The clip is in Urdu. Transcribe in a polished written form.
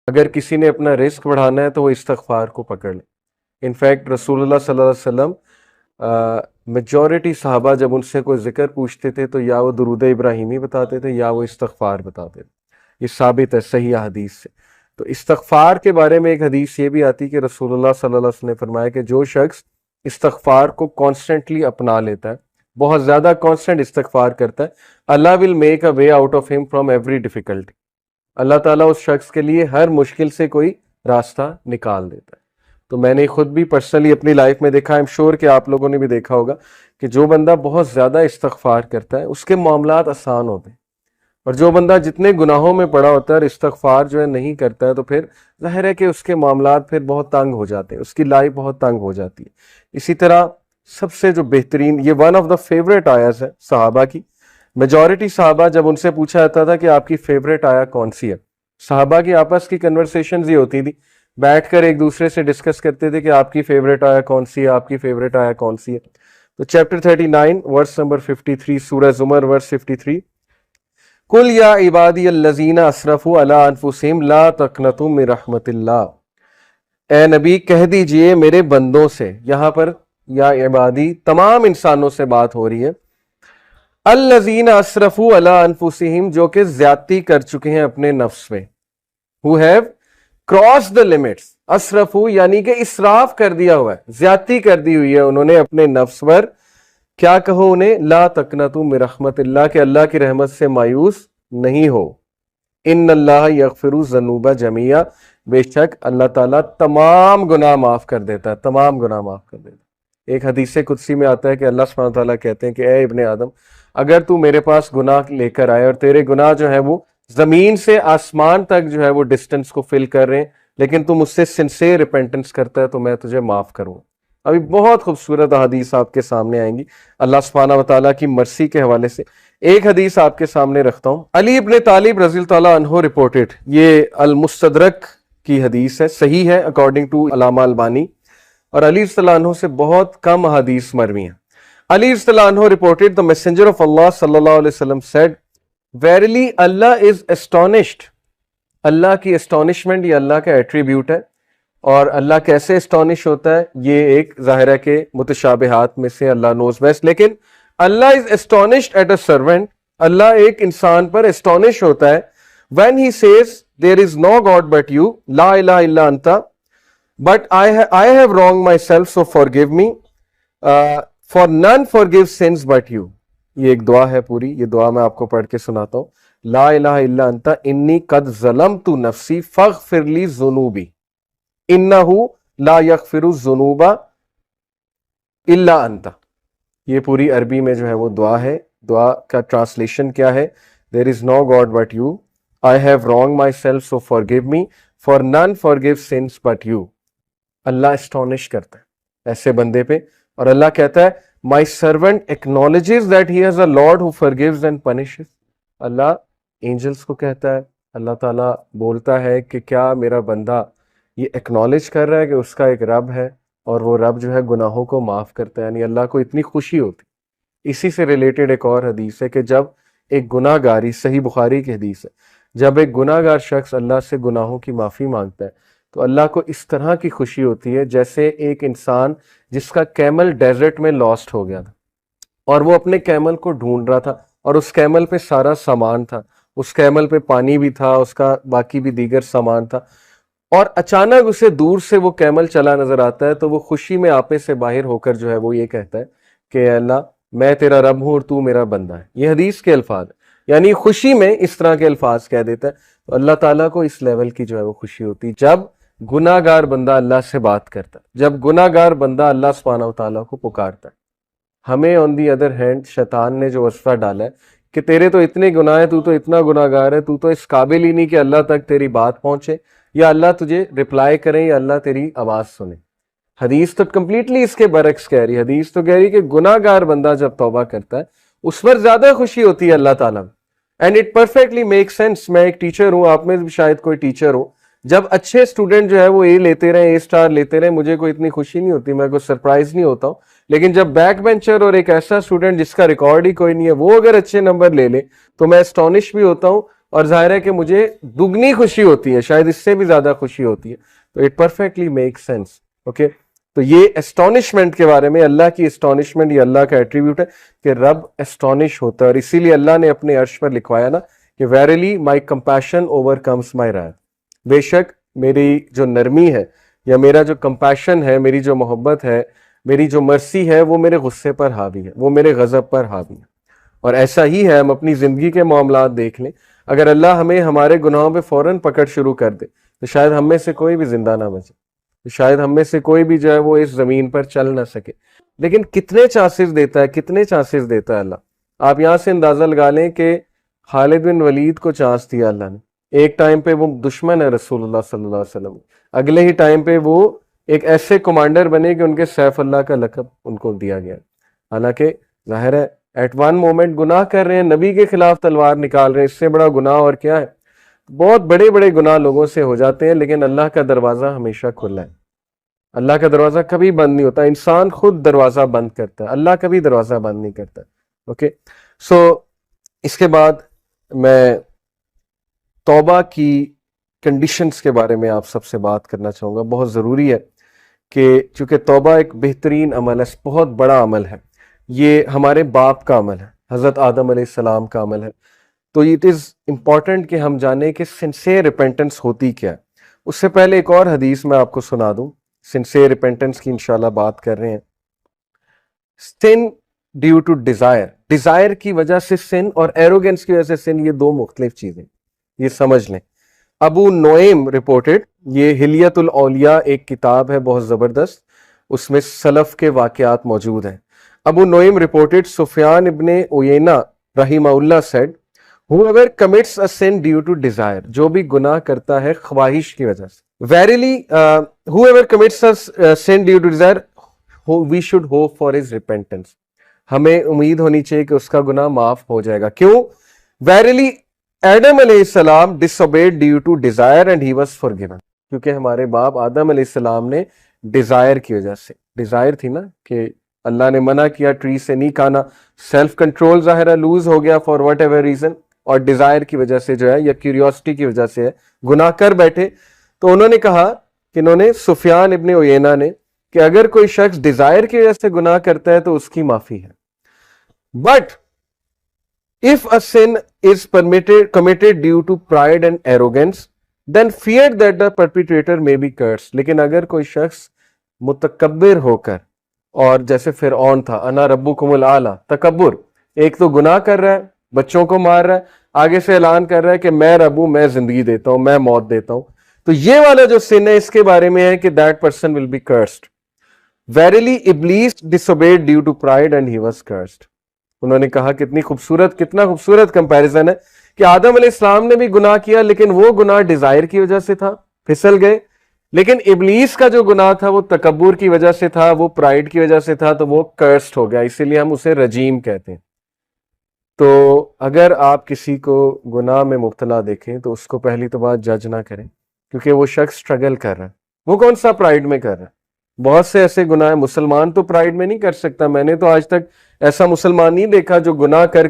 اگر کسی نے اپنا رزق بڑھانا ہے تو وہ استغفار کو پکڑ لے. انفیکٹ رسول اللہ صلی اللہ علیہ وسلم میجورٹی صحابہ جب ان سے کوئی ذکر پوچھتے تھے تو یا وہ درود ابراہیمی بتاتے تھے یا وہ استغفار بتاتے تھے. یہ ثابت ہے صحیح حدیث سے. تو استغفار کے بارے میں ایک حدیث یہ بھی آتی کہ رسول اللہ صلی اللہ علیہ وسلم نے فرمایا کہ جو شخص استغفار کو کانسٹنٹلی اپنا لیتا ہے, بہت زیادہ کانسٹنٹ استغفار کرتا ہے, اللہ will make a way out of him from every difficulty. اللہ تعالیٰ اس شخص کے لیے ہر مشکل سے کوئی راستہ نکال دیتا ہے. تو میں نے خود بھی پرسنلی اپنی لائف میں دیکھا, ایم شور کہ آپ لوگوں نے بھی دیکھا ہوگا کہ جو بندہ بہت زیادہ استغفار کرتا ہے اس کے معاملات آسان ہوتے ہیں, اور جو بندہ جتنے گناہوں میں پڑا ہوتا ہے اور استغفار جو ہے نہیں کرتا ہے تو پھر ظاہر ہے کہ اس کے معاملات پھر بہت تنگ ہو جاتے ہیں, اس کی لائف بہت تنگ ہو جاتی ہے. اسی طرح سب سے جو بہترین, یہ ون آف دا فیوریٹ آیاز ہے صحابہ کی. میجورٹی صحابہ جب ان سے پوچھا جاتا تھا کہ آپ کی فیوریٹ آیا کون سی ہے, صحابہ کی آپس کی کنورسیشنز یہ ہوتی تھی, بیٹھ کر ایک دوسرے سے ڈسکس کرتے تھے کہ آپ کی فیوریٹ آیا کون سی ہے, آپ کی فیوریٹ آیا کون سی ہے. تو چیپٹر 39 ورس نمبر 53, سورہ زمر ورس 53, قل یا عبادی الذین اسرفوا علی انفسہم لا تقنطوا من رحمت اللہ. اے نبی کہہ دیجئے میرے بندوں سے, یہاں پر یا عبادی تمام انسانوں سے بات ہو رہی ہے, الذین اسرفوا علی انفسہم جو کہ زیادتی کر چکے ہیں اپنے نفس میں, who have crossed the limits. اسرفوا یعنی کہ اسراف کر دیا ہوا ہے, زیادتی کر دی ہوئی ہے انہوں نے اپنے نفس پر. کیا کہو انہیں, لا تقنطوا من رحمت اللہ, کہ اللہ کی رحمت سے مایوس نہیں ہو. ان اللہ یغفر الذنوب جميعا, بے شک اللہ تعالیٰ تمام گناہ معاف کر دیتا ہے, تمام گناہ معاف کر دیتا ہے. ایک حدیث قدسی میں آتا ہے کہ اللہ سبحانہ تعالیٰ کہتے ہیں کہ اے ابن آدم, اگر تو میرے پاس گناہ لے کر آئے اور تیرے گناہ جو ہے وہ زمین سے آسمان تک جو ہے وہ ڈسٹنس کو فل کر رہے ہیں, لیکن تو مجھ سے سنسیئر ریپینٹنس کرتا ہے تو میں تجھے معاف کروں. ابھی بہت خوبصورت حدیث آپ کے سامنے آئیں گی اللہ سبحانہ وتعالیٰ کی مرسی کے حوالے سے. ایک حدیث آپ کے سامنے رکھتا ہوں. علی ابن طالب رضی اللہ تعالیٰ عنہ رپورٹڈ, یہ المستدرک کی حدیث ہے, صحیح ہے اکارڈنگ ٹو علامہ البانی, اور علی رضی اللہ عنہ سے بہت کم حدیث مروی ہیں. علی رضی اللہ عنہ reported the messenger of Allah صلی اللہ علیہ وسلم said, verily Allah is astonished. اللہ کی astonishment یہ اللہ کا ایٹریبیوٹ ہے, اور اللہ کیسے اسٹانش ہوتا ہے یہ ایک ظاہر ہے کہ متشابہات میں سے اللہ knows best. لیکن اللہ is astonished at a servant, اللہ ایک انسان پر اسٹانش ہوتا ہے when he says there is no God but you, لا الہ الا انت, but I have wronged myself so forgive me, for none forgives sins but you. یہ ایک دعا ہے پوری, یہ دعا میں آپ کو پڑھ کے سناتا ہوں. لا الہ الا انت انی قد ظلمت نفسی فاغفر لی ذنوبی انہ لا یغفر الذنوب الا انت. یہ پوری عربی میں جو ہے وہ دعا ہے. دعا کا ٹرانسلیشن کیا ہے؟ There is no God but you, I have wronged myself so forgive me, for none forgives sins but you. Allah astonished کرتا ہے ایسے بندے پہ, اور اللہ کہتا ہے my servant acknowledges that he has a Lord who forgives and punishes. Allah angels کو کہتا ہے, اللہ تعالیٰ بولتا ہے کہ کیا میرا بندہ یہ ایکنالج کر رہا ہے کہ اس کا ایک رب ہے اور وہ رب جو ہے گناہوں کو معاف کرتا ہے. یعنی اللہ کو اتنی خوشی ہوتی. اسی سے ریلیٹڈ ایک اور حدیث ہے کہ جب ایک گناہ گاری, صحیح بخاری کی حدیث ہے, جب ایک گناہ گار شخص اللہ سے گناہوں کی معافی مانگتا ہے تو اللہ کو اس طرح کی خوشی ہوتی ہے جیسے ایک انسان جس کا کیمل ڈیزرٹ میں لاسٹ ہو گیا تھا اور وہ اپنے کیمل کو ڈھونڈ رہا تھا, اور اس کیمل پہ سارا سامان تھا, اس کیمل پہ پانی بھی تھا, اس کا باقی بھی دیگر سامان تھا, اور اچانک اسے دور سے وہ کیمل چلا نظر آتا ہے تو وہ خوشی میں آپے سے باہر ہو کر جو ہے وہ یہ کہتا ہے کہ اللہ میں تیرا رب ہوں اور تو میرا بندہ ہے. یہ حدیث کے الفاظ ہیں, یعنی خوشی میں اس طرح کے الفاظ کہہ دیتا ہے. تو اللہ تعالیٰ کو اس لیول کی جو ہے وہ خوشی ہوتی جب گناہ گار بندہ اللہ سے بات کرتا ہے, جب گناہ گار بندہ اللہ سبحانہ و تعالیٰ کو پکارتا ہے. ہمیں آن دی ادر ہینڈ شیطان نے جو وصفہ ڈالا ہے کہ تیرے تو اتنے گناہ ہیں, تو اتنا گناہ گار ہے, تو اس قابل ہی نہیں کہ اللہ تک تیری بات پہنچے یا اللہ تجھے رپلائی کریں یا اللہ تیری آواز سنے. حدیث تو کمپلیٹلی اس کے برعکس کہہ رہی. حدیث تو کہہ رہی کہ گناہ گار بندہ جب توبہ کرتا ہے اس پر زیادہ خوشی ہوتی ہے اللہ تعالیٰ میں. And it perfectly make sense. میں ایک ٹیچر ہوں, آپ میں بھی شاید کوئی ٹیچر ہو. جب اچھے اسٹوڈنٹ جو ہے وہ اے لیتے رہے, اے اسٹار لیتے رہے, مجھے کوئی اتنی خوشی نہیں ہوتی, میں کوئی سرپرائز نہیں ہوتا ہوں. لیکن جب بیک بینچر اور ایک ایسا اسٹوڈنٹ جس کا ریکارڈ ہی کوئی نہیں ہے وہ اگر اچھے نمبر لے لے تو میں اسٹانش بھی ہوتا ہوں, اور ظاہر ہے کہ مجھے دگنی خوشی ہوتی ہے, شاید اس سے بھی زیادہ خوشی ہوتی ہے. تو it perfectly make sense. Okay, تو یہ اسٹانشمنٹ کے بارے میں, اللہ کی اسٹانشمنٹ یہ اللہ کا ایٹریبیوٹ ہے کہ رب اسٹانش ہوتا ہے, اور اسی لیے اللہ نے اپنے عرش پر لکھوایا نا کہ ویریلی مائی کمپیشن اوور کمس مائی wrath, بے شک میری جو نرمی ہے یا میرا جو کمپیشن ہے, میری جو محبت ہے, میری جو مرسی ہے, وہ میرے غصے پر حاوی ہے, وہ میرے غضب پر حاوی ہے. اور ایسا ہی ہے, ہم اپنی زندگی کے معاملات دیکھ لیں, اگر اللہ ہمیں ہمارے گناہوں پہ فوراً پکڑ شروع کر دے تو شاید ہم میں سے کوئی بھی زندہ نہ بچے, شاید ہم میں سے کوئی بھی جو ہے وہ اس زمین پر چل نہ سکے. لیکن کتنے چانسز دیتا ہے, کتنے چانسز دیتا ہے اللہ. آپ یہاں سے اندازہ لگا لیں کہ خالد بن ولید کو چانس دیا اللہ نے, ایک ٹائم پہ وہ دشمن ہے رسول اللہ صلی اللہ علیہ وسلم, اگلے ہی ٹائم پہ وہ ایک ایسے کمانڈر بنے کہ ان کے سیف اللہ کا لقب ان کو دیا گیا. حالانکہ ظاہر ہے ایٹ ون مومنٹ گناہ کر رہے ہیں, نبی کے خلاف تلوار نکال رہے ہیں, اس سے بڑا گناہ اور کیا ہے. بہت بڑے بڑے گناہ لوگوں سے ہو جاتے ہیں, لیکن اللہ کا دروازہ ہمیشہ کھلا ہے. اللہ کا دروازہ کبھی بند نہیں ہوتا, انسان خود دروازہ بند کرتا ہے, اللہ کبھی دروازہ بند نہیں کرتا. اوکے, سو اس کے بعد میں توبہ کی کنڈیشنز کے بارے میں آپ سب سے بات کرنا چاہوں گا. بہت ضروری ہے کہ چونکہ توبہ ایک بہترین عمل ہے, بہت بڑا عمل ہے, یہ ہمارے باپ کا عمل ہے, حضرت آدم علیہ السلام کا عمل ہے. تو اٹ از امپورٹنٹ کہ ہم جانیں کہ سنسیئر ریپینٹنس ہوتی کیا ہے. اس سے پہلے ایک اور حدیث میں آپ کو سنا دوں, سنسیئر ریپینٹنس کی انشاءاللہ بات کر رہے ہیں. سن ڈیو ٹو ڈیزائر, ڈیزائر کی وجہ سے سن اور ایروگنس کی وجہ سے سن, یہ دو مختلف چیزیں, یہ سمجھ لیں. ابو نعیم رپورٹڈ, یہ حلیت الاولیاء ایک کتاب ہے بہت زبردست, اس میں سلف کے واقعات موجود ہیں. ابو نعیم رپورٹڈ سفیان ابن عیینہ رحمہ اللہ said whoever commits a sin due to desire, جو بھی گناہ کرتا ہے خواہش کی وجہ سے, verily whoever commits a sin due to desire we should hope for his repentance, ہمیں امید ہونی چاہیے کہ اس کا گناہ معاف ہو جائے گا. کیوں؟ verily آدم علیہ السلام disobeyed due to desire and he was forgiven, کیونکہ ہمارے باپ آدم علیہ السلام نے ڈیزائر کی وجہ سے, ڈیزائر تھی نا کہ اللہ نے منع کیا ٹری سے نہیں کھانا, سیلف کنٹرول ظاہرہ لوز ہو گیا فار واٹ ایور ریزن, اور ڈیزائر کی وجہ سے جو ہے یا کیوریوسٹی کی وجہ سے ہے گناہ کر بیٹھے. تو انہوں نے کہا کہ انہوں نے سفیان ابن عیینہ نے کہ اگر کوئی شخص ڈیزائر کی وجہ سے گناہ کرتا ہے تو اس کی معافی ہے. But if a sin is committed due to pride and arrogance, then fear that the perpetrator may be cursed. لیکن اگر کوئی شخص متکبر ہو کر, اور جیسے فرعون تھا, انا ربکم الاعلی, تکبر, ایک تو گناہ کر رہا ہے, بچوں کو مار رہا ہے, آگے سے اعلان کر رہا ہے کہ میں رب ہوں, میں زندگی دیتا ہوں, میں موت دیتا ہوں. تو یہ والا جو سن ہے اس کے بارے میں ہے کہ that person will be cursed. Verily Iblis disobeyed due to pride and he was cursed. انہوں نے کہا کتنا خوبصورت کمپیریزن ہے کہ آدم علیہ السلام نے بھی گناہ کیا, لیکن وہ گناہ ڈیزائر کی وجہ سے تھا, پھسل گئے. لیکن ابلیس کا جو گناہ تھا وہ تکبر کی وجہ سے تھا, وہ پرائڈ کی وجہ سے تھا, تو وہ کرسڈ ہو گیا, اسی لیے ہم اسے رجیم کہتے ہیں. تو اگر آپ کسی کو گناہ میں مبتلا دیکھیں تو اس کو پہلی تو بات جج نہ کریں, کیونکہ وہ شخص سٹرگل کر رہا ہے. وہ کون سا پرائڈ میں کر رہا ہے؟ بہت سے ایسے گناہ ہیں, مسلمان تو پرائڈ میں نہیں کر سکتا. میں نے تو آج تک ایسا مسلمان نہیں دیکھا جو گناہ کر